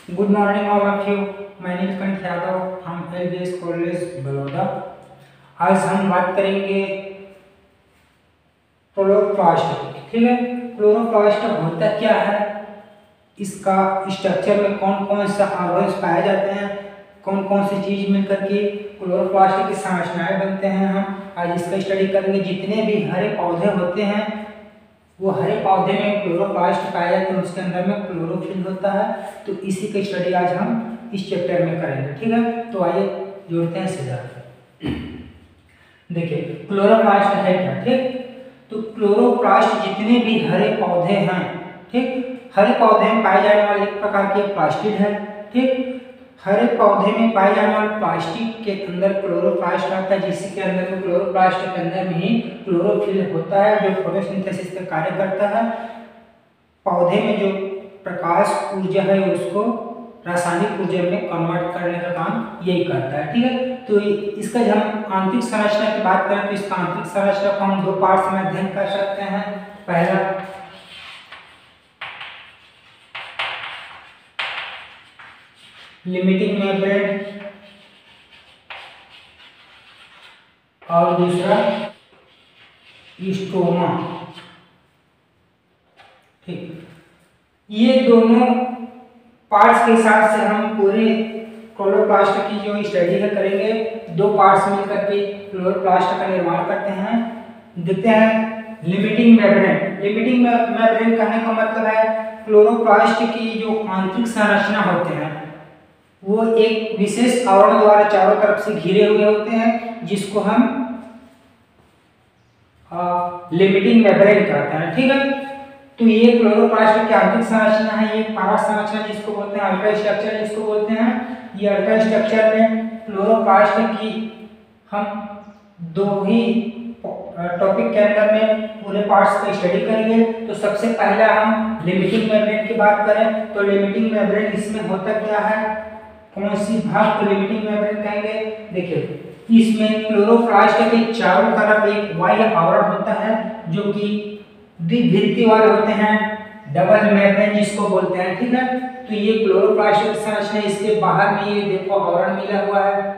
Good morning all of you. My name is Kanth Yadav हम LBS college Baroda. आज हम बात करेंगे क्लोरोप्लास्ट की। ठीक है, क्लोरोप्लास्ट होता क्या है, इसका स्ट्रक्चर में कौन कौन सा ऑर्गन्स पाए जाते हैं, कौन कौन सी चीज मिलकर के क्लोरोप्लास्ट की संरचनाएं बनते हैं, हम आज इसका स्टडी करेंगे। जितने भी हरे पौधे होते हैं वो हरे पौधे में क्लोरोप्लास्ट पाया जाता है, उसके अंदर में क्लोरोफिल होता है। तो इसी की स्टडी आज हम इस चैप्टर में करेंगे। ठीक है, तो आइए जोड़ते हैं सीधा। देखिए क्लोरोप्लास्ट है क्या। ठीक, तो क्लोरोप्लास्ट जितने भी हरे पौधे हैं, ठीक, हरे पौधे में पाए जाने वाले एक प्रकार के प्लास्टिड है। ठीक, हरे पौधे में पाए जाने वाले प्लास्टिक के अंदर क्लोरोप्लास्ट आता है, जिसके अंदर में क्लोरोप्लास्ट के अंदर में ही क्लोरोफिल होता है जो फोटोसिंथेसिस का कार्य करता है। पौधे में जो प्रकाश ऊर्जा है उसको रासायनिक ऊर्जा में कन्वर्ट करने का काम यही करता है। ठीक है, तो इसका जब हम आंतरिक संरचना की बात करें तो इसका आंतरिक संरचना को हम दो पार्ट्स में अध्ययन कर सकते हैं। पहला लिमिटिंग मेम्ब्रेन और दूसरा स्ट्रोमा। ठीक, ये दोनों पार्ट्स के हिसाब से हम पूरे क्लोरोप्लास्ट की जो स्टडी है करेंगे। दो पार्ट्स मिलकर के क्लोरोप्लास्ट का निर्माण करते हैं। देखते हैं लिमिटिंग मेम्ब्रेन। लिमिटिंग मेम्ब्रेन कहने का मतलब है क्लोरोप्लास्ट की जो आंतरिक संरचना होते हैं वो एक विशेष आवरण द्वारा चारों तरफ से घिरे हुए होते हैं, जिसको हम लिमिटिंग मेम्ब्रेन कहते हैं। ठीक है, तो ये क्लोरोप्लास्ट की आंतरिक संरचना है। ये पारा संरचना जिसको बोलते हैं, अल्ट्रा स्ट्रक्चर जिसको बोलते हैं। ये अल्ट्रा स्ट्रक्चर में क्लोरोप्लास्ट की हम दो ही टॉपिक के अंदर में पूरे पार्ट्स का स्टडी करेंगे। तो सबसे पहले हम लिमिटिंग मेम्ब्रेन की बात करें तो लिमिटिंग मेम्ब्रेन इसमें होता क्या है, कौन सी भाग को लिमिटिंग मेम्ब्रेन कहेंगे। देखिए इसमें क्लोरोप्लास्ट के चारों तरफ एक बाह्य आवरण होता है जो कि द्विभित्ति वाले होते हैं, डबल मेम्ब्रेन जिसको बोलते हैं। ठीक है, तो ये क्लोरोप्लास्ट की संरचना, इसके बाहर में ये देखो आवरण मिला हुआ है।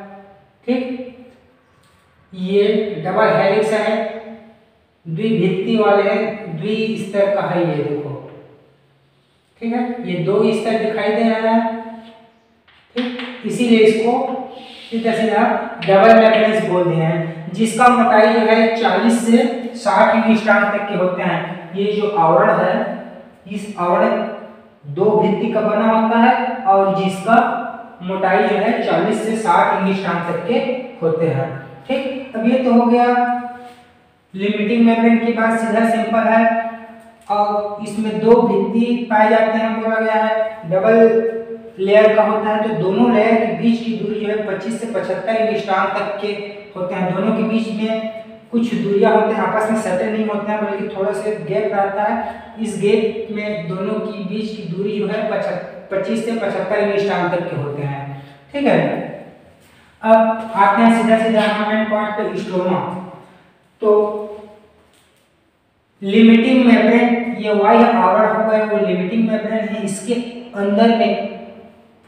ठीक, ये डबल हेलिक्स है, द्विभित्ति वाले हैं, द्विस्तर का है ये देखो। ठीक है, ये दो स्तर दिखाई दे रहा है। ठीक, इसीलिए इसको सीधा सीधा डबल मेम्ब्रेन बोलते हैं, जिसका मोटाई जो है 40 से 60 एंगस्ट्रॉम तक के होते हैं। ये जो आवरण है, इस आवरण दो भित्ति का बना होता है और जिसका मोटाई जो है 40 से 60 एंगस्ट्रॉम तक के होते हैं। ठीक, अब ये तो हो गया लिमिटिंग मेम्ब्रेन की बात, सीधा सिंपल है। और इसमें दो भित्ति पाए जाते हैं, बोला गया है डबल लेयर का होता है। तो दोनों लेयर के बीच की दूरी जो है 25 से 75 एंगस्ट्रॉम तक के होते हैं। दोनों के बीच में कुछ दूरियां होते हैं, आपस में सटे नहीं होते हैं, बल्कि थोड़ा सा गैप रहता है। इस गैप में दोनों की बीच की दूरी जो है 25 से 75 एंगस्ट्रॉम तक के होते हैं। ठीक है, अब आते हैं सीधा सीधा मेन पॉइंट पे, स्ट्रोमा। तो लिमिटिंग मेम्ब्रेन ये बाह्य आवरण हो गए, वो लिमिटिंग मेम्ब्रेन है। इसके अंदर में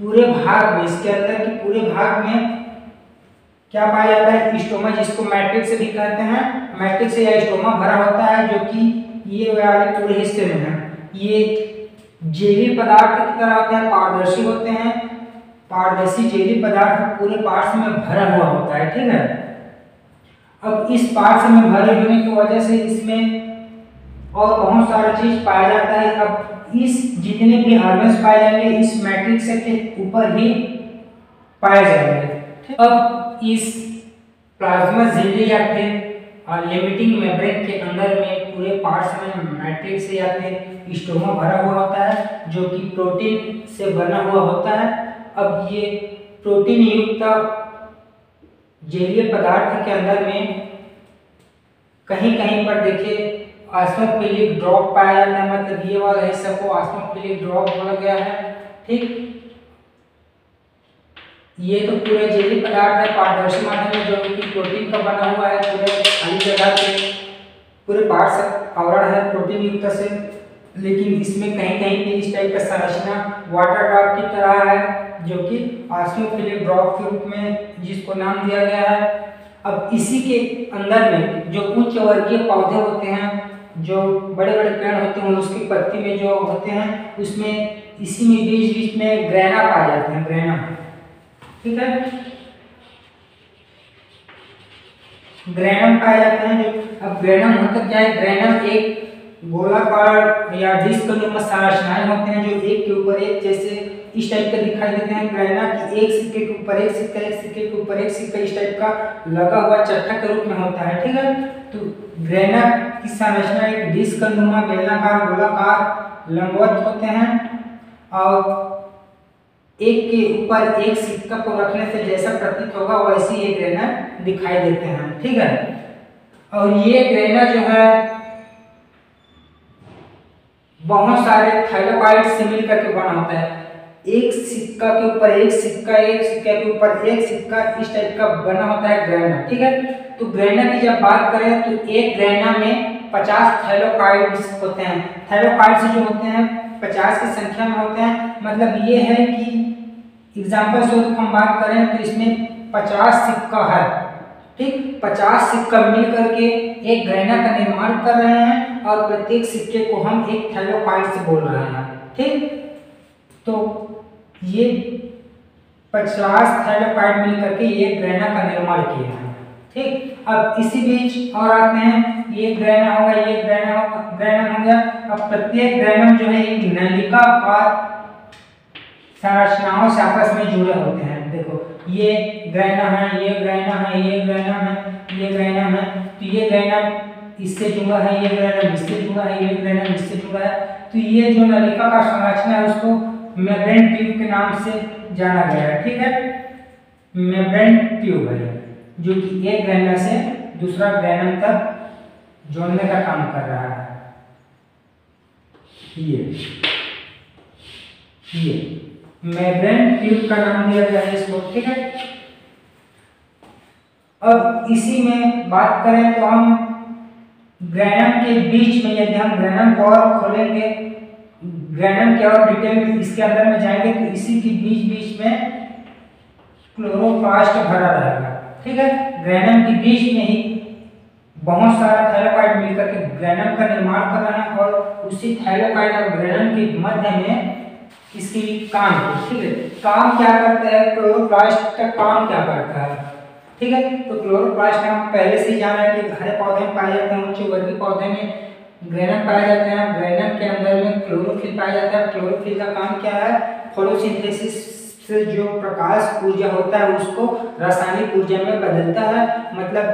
पूरे भाग में, इसके अंदर के पूरे भाग में क्या पाया जाता है, स्ट्रोमा, जिसको मैट्रिक्स भी कहते हैं। मैट्रिक्स या स्ट्रोमा भरा होता है जो कि ये वाले पूरे हिस्से में है। ये जेली पदार्थ की तरह होते हैं, पारदर्शी होते हैं। पारदर्शी जेली पदार्थ पूरे पार्ट्स में भरा हुआ होता है। ठीक है, अब इस पार्ट्स में भरे होने की वजह से इसमें और बहुत सारा चीज पाया जाता है। अब इस जितने भी ऑर्गन्स पाए जाएंगे इस मैट्रिक्स के ऊपर ही पाए जाएंगे। अब इस प्लाज्मा झिल्ली या फिर लिमिटिंग मेम्ब्रेन के अंदर में पूरे पार्ट्स में मैट्रिक्स या फिर स्ट्रोमा भरा हुआ होता है जो कि प्रोटीन से बना हुआ होता है। अब ये प्रोटीन युक्त जलीय पदार्थ के अंदर में कहीं कहीं पर देखिए ऑस्मोफिलिक ड्रॉप पाया जाता है, मतलब ये वाला हिस्सा को ऑस्मोफिलिक ड्रॉप बोला गया है। ठीक, ये तो पूरे जेली पदार्थ है, पारदर्शी माध्यम में जो कि प्रोटीन का बना हुआ है। पूरे खाली जगह पे पूरे पार्ट्स आवरण है प्रोटीन युक्त से। लेकिन इसमें कहीं कहीं पे इस टाइप का संरचना वाटर ड्रॉप की तरह है, जो कि ऑस्टियोफिलिक ड्रॉप के रूप में जिसको नाम दिया गया है। अब इसी के अंदर में जो उच्च वर्गीय पौधे होते हैं, जो बड़े बड़े पेड़ होते हैं, उसकी पत्ती में जो होते हैं, उसमें इसी में बीच बीच में ग्रैना पाए जाते हैं, ग्रैना। ठीक है, ग्रैनम पाए जाते हैं। जो अब ग्रैनम होता क्या है, ग्रैनम एक गोलाकार या डिस्क नुमा संरचनाएं होते हैं, जो एक के ऊपर एक जैसे इस टाइप का दिखाई देते हैं। ग्रैना की एक सिक्के के ऊपर एक सिक्का, एक सिक्के के ऊपर एक सिक्का इस टाइप का लगा हुआ चट्टा के रूप में होता है। ठीक है, तो ग्रैना की संरचना एक डिस्क नुमा बेलनाकार गोलाकार लंबवत होते हैं, और एक के ऊपर एक सिक्का को रखने से जैसा प्रतीत होगा वैसे ये ग्रैना दिखाई देते हैं। ठीक है, और ये ग्रैना जो है बहुत सारे थाइलोकाइड से मिलकर के बना होता है। एक सिक्का के ऊपर एक सिक्का, एक सिक्के के ऊपर एक सिक्का, इस टाइप का बना होता है ग्रैना। ठीक है, तो ग्रैना की जब बात करें तो एक ग्रैना में 50 थाइलोकाइड्स होते हैं। थाइलोकाइड्स जो होते हैं 50 की संख्या में होते हैं। मतलब ये है कि एग्जाम्पल स्वरूप हम बात करें तो इसमें 50 सिक्का है। ठीक, 50 सिक्का मिल करके एक ग्रैना का निर्माण कर रहे हैं, और प्रत्येक सिक्के को हम एक थाइलोकाइड से बोल रहे हैं। ठीक, तो ये 50 थाइलोकाइड मिल करके ये ग्रैना का निर्माण किया है। ठीक, अब इसी बीच और आते हैं, ये ग्रैना होगा, ये ग्रैना होगा, ग्रैना हो गया। अब प्रत्येक ग्रैनम जो है एक नलिकाकार संरचनाओं से आपस में जुड़े होते हैं। देखो, ये ग्रैना है, ये ग्रैना है, ये ग्रैना है, ये ग्रैना है, तो ये ग्रैना इससे जुड़ा है, ये ग्रैना इससे जुड़ा है, ये ग्रैना इससे जुड़ा है। तो ये जो नलिका का संरचना है उसको मेम्ब्रेन ट्यूब के नाम से जाना गया है। ठीक है, मेम्ब्रेन ट्यूब है जो कि एक ग्रैना से दूसरा ग्रैनम तक जोड़ने का काम कर रहा है। ये मेम्ब्रेन ट्यूब का नाम दिया गया है इसको। ठीक है, अब इसी में बात करें तो हम ग्रैनम के बीच में, यदि हम ग्रैनम को और खोलेंगे, ग्रैनम के और डिटेल में इसके अंदर में जाएंगे, तो इसी के बीच बीच में क्लोरोप्लास्ट भरा रहेगा। ठीक है, ग्रैनम के बीच में ही बहुत सारा थाइलोकाइड मिलकर के ग्रैनम का निर्माण कर रहे हैं, और उसी थाइलोकाइड और ग्रैनम के मध्य में इसकी काम है। ठीक है, काम क्या करता है, क्लोरोप्लास्ट का काम क्या करता है। ठीक है, तो क्लोरोप्लास्ट हम पहले से ही जाना है कि हरे पौधे में पाए जाते हैं, उच्च वर्गीय पौधे में ग्रैनम पाए जाते हैं। ग्रैनम के अंदर में क्लोरोफिल पाया जाता है। क्लोरोफिल का काम क्या है, फोटोसिंथेसिस से जो प्रकाश ऊर्जा होता है उसको रासायनिक ऊर्जा में बदलता है। मतलब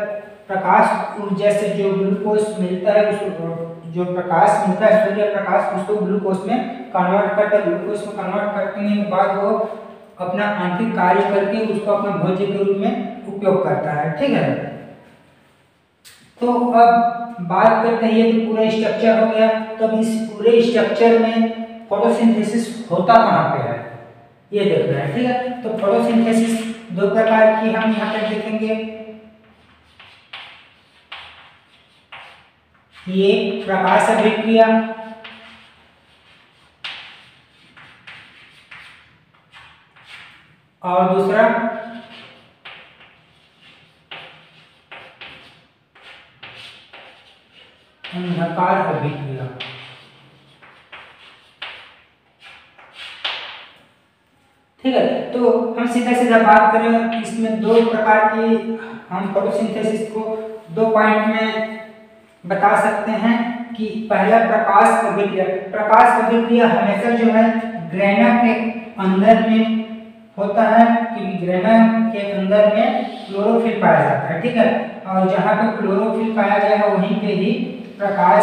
प्रकाश ऊर्जा से जो ग्लूकोज मिलता है, उसको जो प्रकाश मिलता है सूर्य प्रकाश, उसको ग्लूकोज में कन्वर्ट करता है। ग्लूकोज में कन्वर्ट करने के बाद वो अपना आंतरिक कार्य करके उसको अपना भोज्य के रूप में उपयोग करता है। ठीक है, तो अब बात करते हैं, ये तो पूरा स्ट्रक्चर हो गया। तो अब इस पूरे स्ट्रक्चर में फोटोसिंथेसिस होता कहाँ पे है, ये देख रहे हैं। ठीक है, तो फोटोसिंथेसिस दो प्रकार की हम यहाँ पे देखेंगे। ये प्रकाश अभिक्रिया, और दूसरा अंधकार अभिक्रिया। ठीक है, तो हम सीधा सीधा बात करें, इसमें दो प्रकार की हम फोटोसिंथेसिस को दो पॉइंट में बता सकते हैं कि पहला प्रकाश अभिक्रिया। प्रकाश अभिक्रिया हमेशा जो है ग्रैना के अंदर में होता है, क्योंकि ग्रैना के अंदर में क्लोरोफिल पाया जाता है। ठीक है, और जहाँ पे क्लोरोफिल पाया गया है वहीं पे ही प्रकाश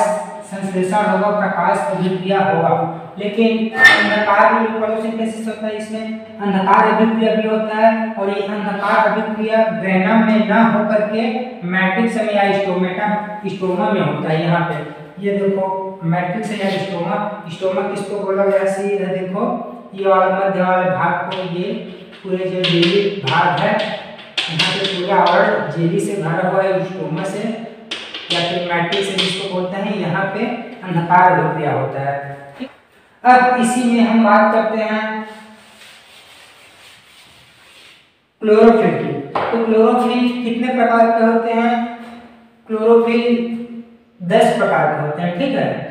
संश्लेषण होगा, प्रकाश अभिक्रिया होगा। लेकिन अंधकार में फोटोसिंथेसिस होता है, इसमें अंधकार अभिक्रिया भी होता है, और ये अंधकार अभिक्रिया ग्रैनम में ना होकर के मैट्रिक्स में या स्टोमा में होता है। यहाँ पे ये देखो मैट्रिक्स या स्टोमा किसको बोला गया, सीधा देखो ये वाला मध्य वाले भाग को, ये पूरे जो जेली भाग है यहाँ पे पूरा आवरण जेली से भरा हुआ है, स्टोमा से या फिर मैट्रिक्स से जिसको बोलते हैं। यहाँ पे अंधकार हो गया होता है। अब इसी में हम बात करते हैं क्लोरोफिल की। तो क्लोरोफिल कितने प्रकार के होते हैं? क्लोरोफिल 10 प्रकार के होते हैं, ठीक है।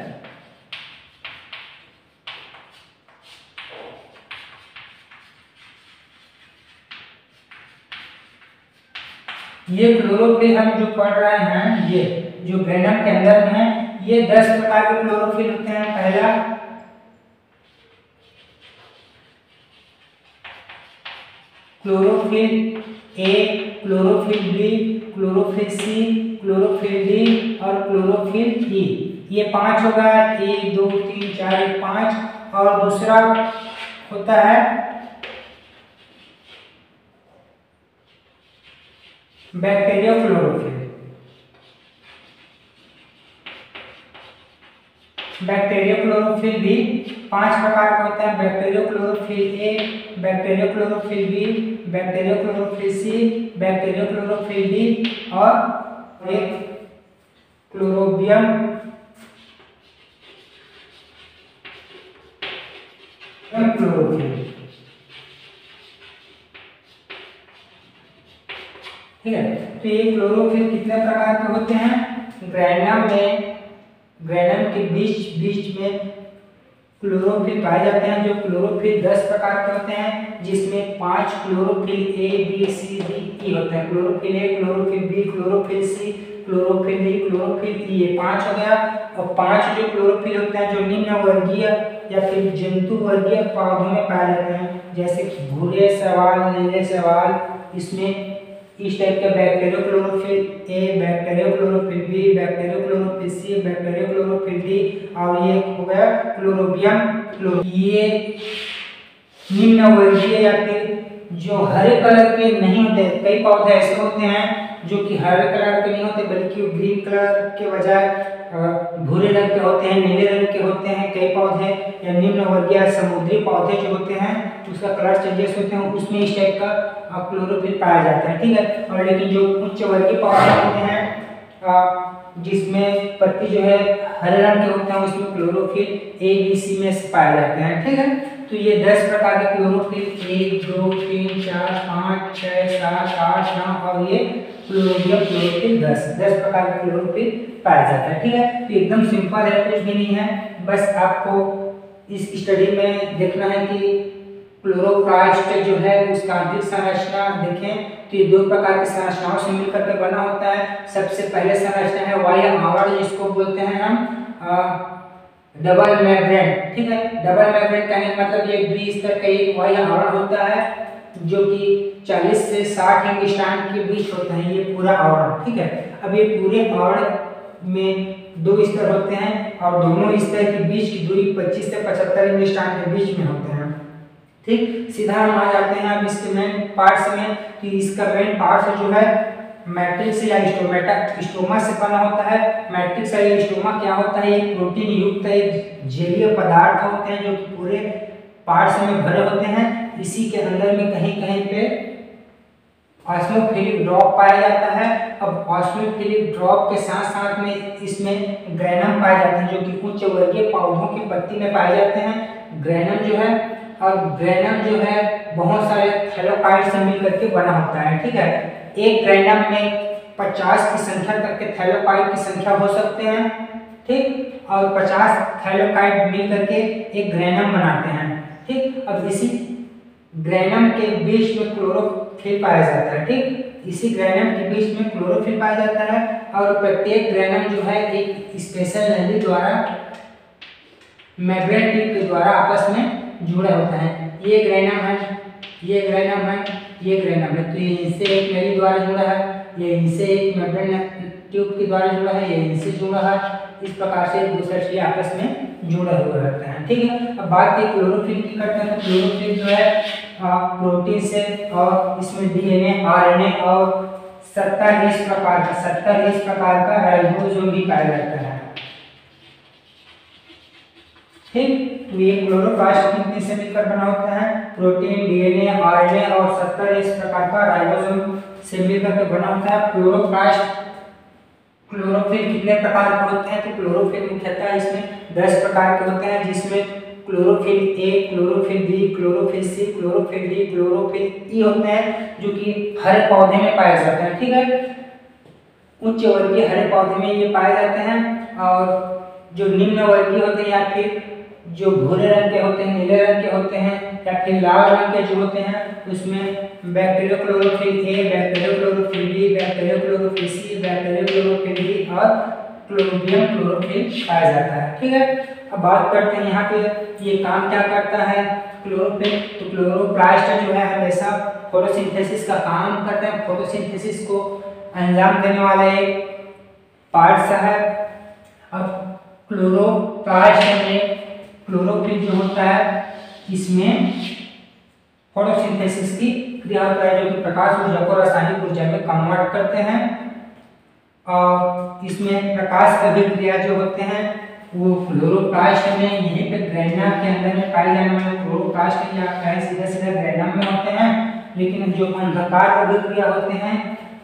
ये क्लोरोफिल हम जो पढ़ रहे हैं, ये जो ग्रेनम के अंदर में है, ये 10 प्रकार के क्लोरोफिल होते हैं। पहला chlorophyll A, chlorophyll B, chlorophyll C, chlorophyll D और क्लोरोफिल ई। ये 5 हो गया, 1 2 3 4 5। और दूसरा होता है बैक्टीरिया क्लोरोफिल। बैक्टीरिया क्लोरोफिल भी 5 प्रकार का होता है। Bacteria chlorophyll A, bacteria chlorophyll B, bacteria chlorophyll C, bacteria chlorophyll D और एक क्लोरोबियम क्लोरोफिल, ठीक है। तो ये क्लोरोफिल कितने प्रकार के होते हैं? ग्रेनम के बीच में क्लोरोफिल पाए जाते हैं, जो क्लोरोफिल 10 प्रकार के होते हैं, जिसमें 5 chlorophyll A B C D E होते हैं। Chlorophyll A, chlorophyll B, chlorophyll C, chlorophyll D, chlorophyll E, ये 5 हो गया। और 5 जो क्लोरोफिल होते हैं जो निम्न वर्गीय या फिर जंतु वर्गीय पौधों में पाए जाते हैं, जैसे भूरे शैवाल, नीले शैवाल, इसमें इस टाइप के bacteria chlorophyll A, bacteria chlorophyll B, bacteria chlorophyll C, bacteria chlorophyll D और ये हो गया क्लोरोबियम। ये निम्न वर्गीय या फिर जो हरे कलर के नहीं होते, कई पौधे ऐसे होते हैं जो कि हरे कलर के नहीं होते बल्कि ग्रीन कलर के बजाय भूरे रंग के होते हैं, नीले रंग के होते हैं। कई पौधे या निम्न वर्गीय समुद्री पौधे जो होते हैं उसका कलर चेंजेस होते हैं, उसमें इस टाइप का क्लोरोफिल पाया जाता है, ठीक है। और लेकिन जो उच्च वर्गीय पौधे होते हैं जिसमें पत्ती जो है हरे रंग के होते हैं, उसमें क्लोरोफिल ए बी सी में से पाए जाते हैं, ठीक है। तो ये 10 प्रकार के क्लोरोफिल 1 2 3 4 5 6 7 8 9 और ये क्लोरोबियम क्लोरोफिल 10 प्रकार के क्लोरोफिल पाया जाता है, ठीक है। तो एकदम सिंपल है, कुछ भी नहीं है, बस आपको इस स्टडी में देखना है कि क्लोरोप्लास्ट जो है उसका आंतरिक संरचना देखें तो ये 2 प्रकार की संरचनाओं से मिलकर के बना होता है। सबसे पहले संरचना है बाह्य आवरण, जिसको बोलते हैं हम डबल मेम्ब्रेन, ठीक है। डबल मेम्ब्रेन कहने का मतलब ये द्विस्तर का एक बाह्य आवरण होता है जो कि 40 से 60 एंगस्ट्रॉम के बीच होता है, ये पूरा आवरण, ठीक है। अब ये पूरे आवरण में 2 स्तर होते हैं और दोनों स्तर के बीच की दूरी 25 से 75 एंगस्ट्रॉम के बीच में होते हैं, ठीक। सीधा हम आ जाते हैं अब इसके मेन पार्ट्स में कि इसका मेन पार्ट्स जो है मैट्रिक्स या स्टोमेटा, स्टोमा से बना होता है। मैट्रिक्स या स्टोमा क्या होता है? एक प्रोटीन युक्त एक जेलीय पदार्थ होते हैं जो कि पूरे पार्ट्स में भरे होते हैं। इसी के अंदर में कहीं कहीं पे ऑस्मोफिलिक ड्रॉप पाया जाता है। अब ऑस्मोफिलिक ड्रॉप के साथ साथ में इसमें ग्रेनम पाए जाते हैं जो कि उच्च वर्गीय पौधों की पत्ती में पाए जाते हैं। ग्रेनम जो है और ग्रेनम जो है बहुत सारे थैलोकाइड से मिलकर के बना होता है, ठीक है। एक ग्रेनम में 50 की संख्या तक के थैलोकाइड की संख्या हो सकते हैं, ठीक। और 50 थैलोकाइड मिलकर के एक ग्रेनम बनाते हैं, ठीक। अब इसी ग्रेनम के बीच में क्लोरोफिल पाया जाता है, ठीक। इसी ग्रेनम के बीच में क्लोरोफिल पाया जाता है और प्रत्येक ग्रेनम जो है एक स्पेशल नली द्वारा मेम्ब्रेन टिप के द्वारा आपस में जुड़ा होता है। ये ग्रेनम है, ये ग्रेनम है, ये ग्रेनम है, तो ये इनसे एक नली द्वारा जुड़ा है, ये इनसे एक मेम्ब्रेन ट्यूब के द्वारा जुड़ा है, ये इनसे जुड़ा है। इस प्रकार से एक दूसरे से आपस में जुड़ा हुआ रहता है, ठीक है। अब बात की क्लोरोफिल की करते हैं। क्लोरोफिल जो है प्रोटीन से और इसमें डीएनए, आरएनए और 70 प्रकार का राइबोसोम भी पाया जाता है, ठीक। तो ये क्लोरोप्लास्ट कितने से मिलकर बना होता है? प्रोटीन, डीएनए, आरएनए और 70 प्रकार का राइबोसोम से मिलकर के बना होता है। क्लोरोप्लास्ट क्लोरोफिल कितने प्रकार के होते हैं, तो क्लोरोफिल मुख्यतः इसमें 10 प्रकार के होते हैं, जिसमें chlorophyll A, chlorophyll B, chlorophyll C, chlorophyll D, chlorophyll E होते हैं, जो कि हरे पौधे में पाए जाते हैं। ठीक है, उच्च वर्गीय हरे पौधे में ये पाए जाते हैं, और जो निम्न वर्गीय होते हैं या फिर जो भूरे रंग के होते हैं, नीले रंग के होते हैं, या फिर लाल रंग के जो होते हैं, उसमें बैक्टीरियोक्लोरोफिल ए, बैक्टीरियोक्लोरोफिल बी, बैक्टीरियोक्लोरोफिल सी, बैक्टीरियोक्लोरोफिल डी और क्लोरोबियम क्लोरोफिल पाया जाता है। ठीक है, अब बात करते हैं यहाँ पे ये काम क्या करता है क्लोरोफिल। तो क्लोरोप्लास्ट जो है हमेशा फोटोसिंथेसिस का काम करते हैं, फोटोसिंथेसिस को अंजाम देने वाला एक पार्ट्स है। अब क्लोरोप्लास्ट में क्लोरोफिल जो होता है इसमें फोटोसिंथेसिस की क्रिया होता है, जो कि प्रकाश ऊर्जा को रासायनिक ऊर्जा में कन्वर्ट करते हैं, और इसमें प्रकाश अभिक्रिया जो होते हैं वो क्लोरोप्लास्ट में यहीं पे ग्रैन्युलम के अंदर में पाए जाने वाले क्लोरोप्लास्ट या कहें सीधा सीधा ग्रैन्युलम में होते हैं। लेकिन जो अंधकार अभिक्रिया होते हैं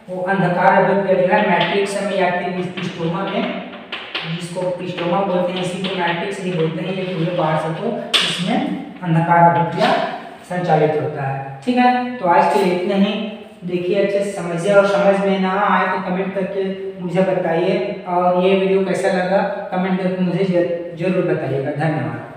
वो अंधकार अभिक्रिया जो है मैट्रिक्स में या फिर स्टोमा में, जिसको स्टोमा बोलते हैं, इसी को मैट्रिक्स ही बोलते हैं, ये पूरे पार्ट्स को इसमें अंधकार अभिक्रिया संचालित होता है। ठीक है, तो आज के लिए इतना ही। देखिए अच्छे से समझिए, और समझ में ना आए तो कमेंट करके मुझे बताइए, और ये वीडियो कैसा लगा कमेंट करके मुझे जरूर बताइएगा। धन्यवाद।